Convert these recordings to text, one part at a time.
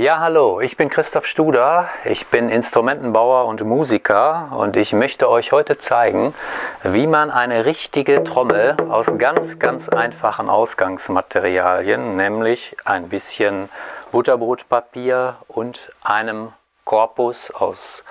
Ja, hallo, ich bin Christoph Studer, ich bin Instrumentenbauer und Musiker und ich möchte euch heute zeigen, wie man eine richtige Trommel aus ganz einfachen Ausgangsmaterialien, nämlich ein bisschen Butterbrotpapier und einem Korpus aus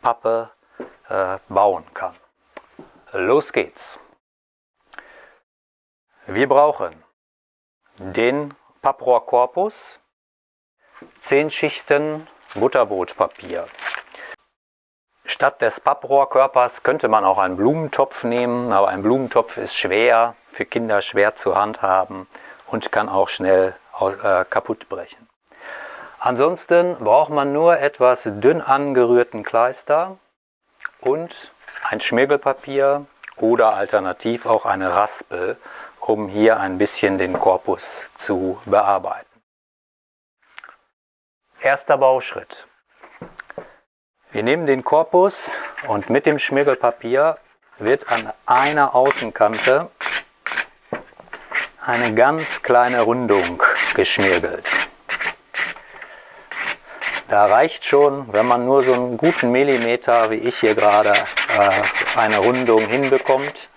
Pappe bauen kann. Los geht's! Wir brauchen den Papprohrkorpus, 10 Schichten Butterbrotpapier. Statt des Papprohrkörpers könnte man auch einen Blumentopf nehmen, aber ein Blumentopf ist schwer, für Kinder schwer zu handhaben und kann auch schnell kaputt brechen. Ansonsten braucht man nur etwas dünn angerührten Kleister und ein Schmirgelpapier oder alternativ auch eine Raspel, um hier ein bisschen den Korpus zu bearbeiten. Erster Bauschritt. Wir nehmen den Korpus und mit dem Schmirgelpapier wird an einer Außenkante eine ganz kleine Rundung geschmirgelt. Da reicht schon, wenn man nur so einen guten Millimeter, wie ich hier gerade, eine Rundung hinbekommt.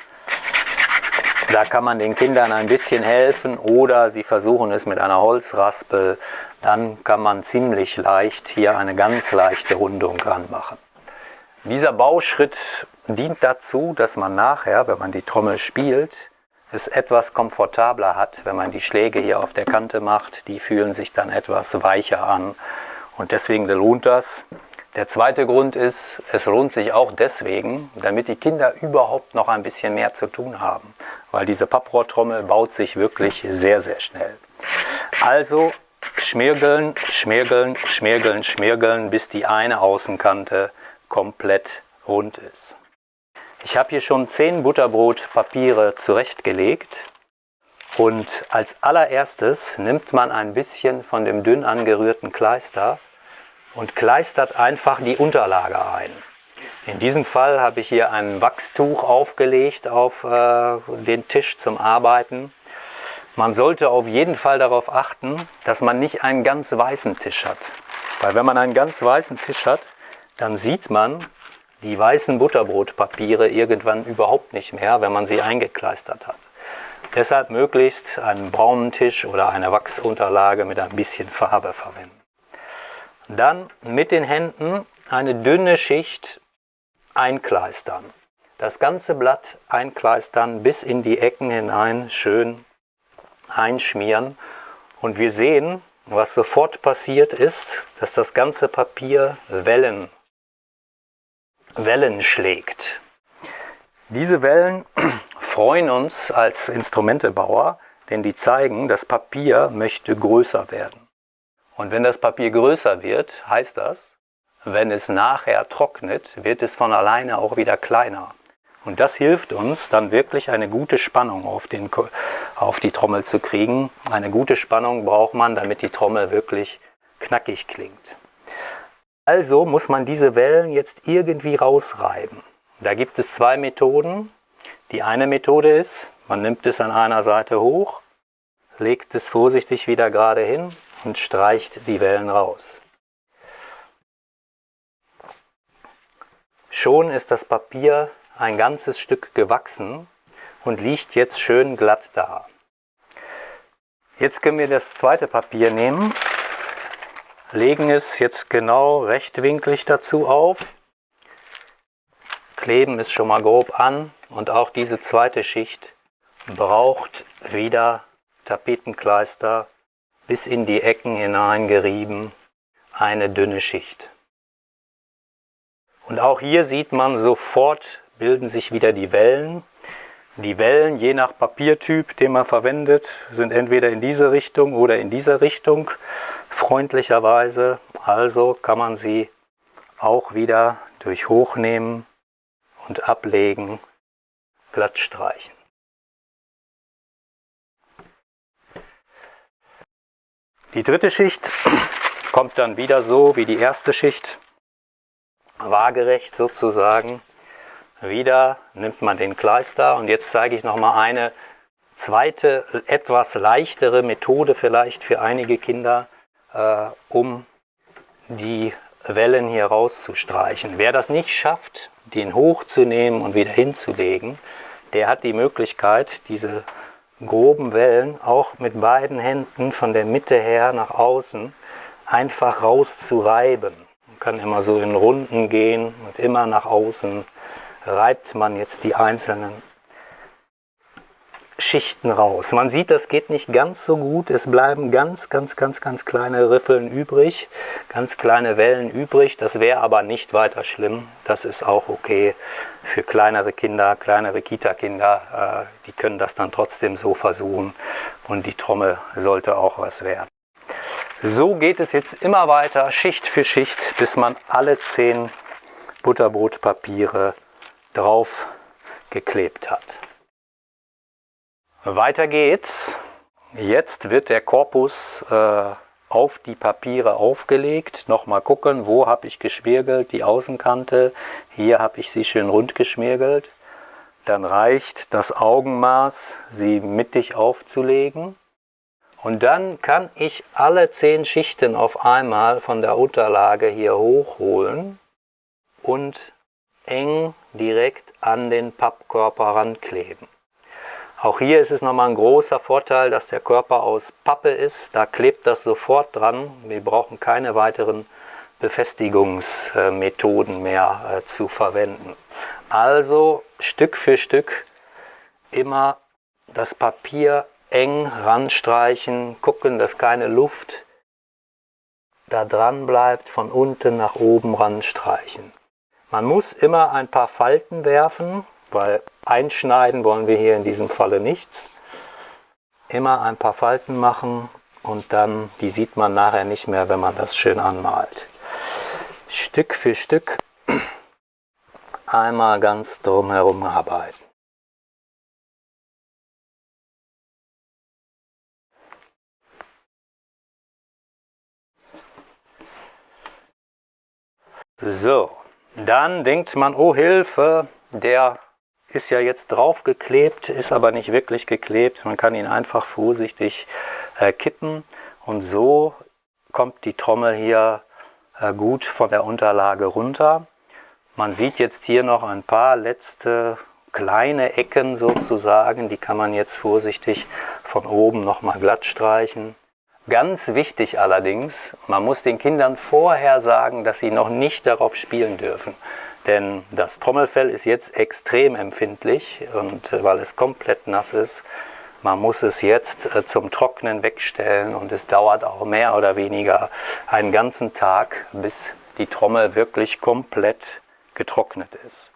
Da kann man den Kindern ein bisschen helfen oder sie versuchen es mit einer Holzraspel. Dann kann man ziemlich leicht hier eine ganz leichte Rundung ranmachen. Dieser Bauschritt dient dazu, dass man nachher, wenn man die Trommel spielt, es etwas komfortabler hat, wenn man die Schläge hier auf der Kante macht. Die fühlen sich dann etwas weicher an und deswegen lohnt das. Der zweite Grund ist, es lohnt sich auch deswegen, damit die Kinder überhaupt noch ein bisschen mehr zu tun haben. Weil diese Papprohrtrommel baut sich wirklich sehr schnell. Also schmirgeln, schmirgeln, schmirgeln, schmirgeln, bis die eine Außenkante komplett rund ist. Ich habe hier schon 10 Butterbrotpapiere zurechtgelegt. Und als allererstes nimmt man ein bisschen von dem dünn angerührten Kleister und kleistert einfach die Unterlage ein. In diesem Fall habe ich hier ein Wachstuch aufgelegt auf den Tisch zum Arbeiten. Man sollte auf jeden Fall darauf achten, dass man nicht einen ganz weißen Tisch hat. Weil wenn man einen ganz weißen Tisch hat, dann sieht man die weißen Butterbrotpapiere irgendwann überhaupt nicht mehr, wenn man sie eingekleistert hat. Deshalb möglichst einen braunen Tisch oder eine Wachsunterlage mit ein bisschen Farbe verwenden. Dann mit den Händen eine dünne Schicht einkleistern. Das ganze Blatt einkleistern bis in die Ecken hinein, schön einschmieren. Und wir sehen, was sofort passiert ist, dass das ganze Papier Wellen schlägt. Diese Wellen freuen uns als Instrumentebauer, denn die zeigen, das Papier möchte größer werden. Und wenn das Papier größer wird, heißt das, wenn es nachher trocknet, wird es von alleine auch wieder kleiner. Und das hilft uns dann wirklich eine gute Spannung auf die Trommel zu kriegen. Eine gute Spannung braucht man, damit die Trommel wirklich knackig klingt. Also muss man diese Wellen jetzt irgendwie rausreiben. Da gibt es 2 Methoden. Die eine Methode ist, man nimmt es an einer Seite hoch, legt es vorsichtig wieder gerade hin und streicht die Wellen raus. Schon ist das Papier ein ganzes Stück gewachsen und liegt jetzt schön glatt da. Jetzt können wir das zweite Papier nehmen, legen es jetzt genau rechtwinklig dazu auf, kleben es schon mal grob an und auch diese zweite Schicht braucht wieder Tapetenkleister bis in die Ecken hinein gerieben, eine dünne Schicht. Und auch hier sieht man sofort, bilden sich wieder die Wellen. Die Wellen, je nach Papiertyp, den man verwendet, sind entweder in diese Richtung oder in dieser Richtung, freundlicherweise. Also kann man sie auch wieder durch Hochnehmen und Ablegen glatt streichen. Die dritte Schicht kommt dann wieder so wie die erste Schicht, waagerecht sozusagen. Wieder nimmt man den Kleister und jetzt zeige ich nochmal eine zweite, etwas leichtere Methode vielleicht für einige Kinder. um die Wellen hier rauszustreichen. Wer das nicht schafft, den hochzunehmen und wieder hinzulegen, der hat die Möglichkeit, diese groben Wellen auch mit beiden Händen von der Mitte her nach außen einfach rauszureiben. Man kann immer so in Runden gehen und immer nach außen reibt man jetzt die einzelnen Schichten raus. Man sieht, das geht nicht ganz so gut. Es bleiben ganz kleine Riffeln übrig, ganz kleine Wellen übrig. Das wäre aber nicht weiter schlimm. Das ist auch okay für kleinere Kinder, kleinere Kita-Kinder. Die können das dann trotzdem so versuchen und die Trommel sollte auch was werden. So geht es jetzt immer weiter, Schicht für Schicht, bis man alle 10 Butterbrotpapiere drauf geklebt hat. Weiter geht's. Jetzt wird der Korpus auf die Papiere aufgelegt. Nochmal gucken, wo habe ich geschmirgelt, die Außenkante. Hier habe ich sie schön rund geschmirgelt. Dann reicht das Augenmaß, sie mittig aufzulegen. Und dann kann ich alle 10 Schichten auf einmal von der Unterlage hier hochholen und eng direkt an den Pappkörper rankleben. Auch hier ist es nochmal ein großer Vorteil, dass der Körper aus Pappe ist. Da klebt das sofort dran. Wir brauchen keine weiteren Befestigungsmethoden mehr zu verwenden. Also Stück für Stück immer das Papier eng ranstreichen, gucken, dass keine Luft da dran bleibt, von unten nach oben ranstreichen. Man muss immer ein paar Falten werfen, weil einschneiden wollen wir hier in diesem Falle nichts. Immer ein paar Falten machen und dann, die sieht man nachher nicht mehr, wenn man das schön anmalt. Stück für Stück einmal ganz drumherum arbeiten. So, dann denkt man, oh Hilfe, der ist ja jetzt drauf geklebt, ist aber nicht wirklich geklebt. Man kann ihn einfach vorsichtig kippen und so kommt die Trommel hier gut von der Unterlage runter. Man sieht jetzt hier noch ein paar letzte kleine Ecken sozusagen, die kann man jetzt vorsichtig von oben nochmal glatt streichen. Ganz wichtig allerdings, man muss den Kindern vorher sagen, dass sie noch nicht darauf spielen dürfen. Denn das Trommelfell ist jetzt extrem empfindlich und weil es komplett nass ist, man muss es jetzt zum Trocknen wegstellen und es dauert auch mehr oder weniger einen ganzen Tag, bis die Trommel wirklich komplett getrocknet ist.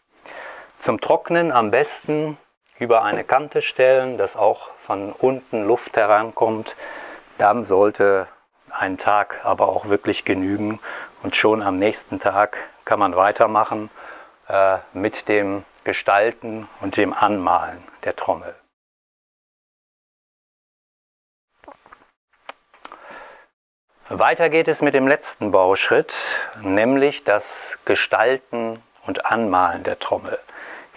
Zum Trocknen am besten über eine Kante stellen, dass auch von unten Luft herankommt. Dann sollte ein Tag aber auch wirklich genügen und schon am nächsten Tag kann man weitermachen mit dem Gestalten und dem Anmalen der Trommel. Weiter geht es mit dem letzten Bauschritt, nämlich das Gestalten und Anmalen der Trommel.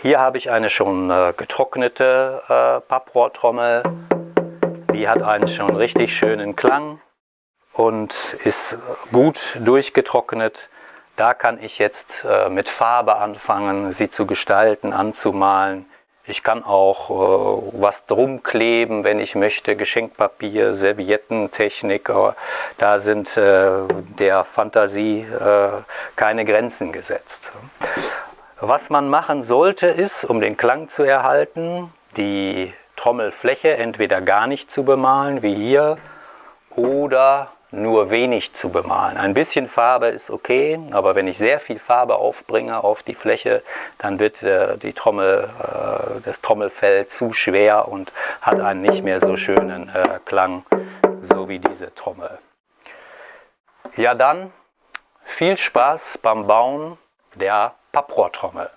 Hier habe ich eine schon getrocknete Papprohrtrommel. Die hat einen schon richtig schönen Klang und ist gut durchgetrocknet. Da kann ich jetzt mit Farbe anfangen, sie zu gestalten, anzumalen. Ich kann auch was drum kleben, wenn ich möchte, Geschenkpapier, Serviettentechnik. Da sind der Fantasie keine Grenzen gesetzt. Was man machen sollte, ist, um den Klang zu erhalten, die Trommelfläche entweder gar nicht zu bemalen, wie hier, oder nur wenig zu bemalen. Ein bisschen Farbe ist okay, aber wenn ich sehr viel Farbe aufbringe auf die Fläche, dann wird das Trommelfell zu schwer und hat einen nicht mehr so schönen Klang, so wie diese Trommel. Ja dann, viel Spaß beim Bauen der Papprohrtrommel.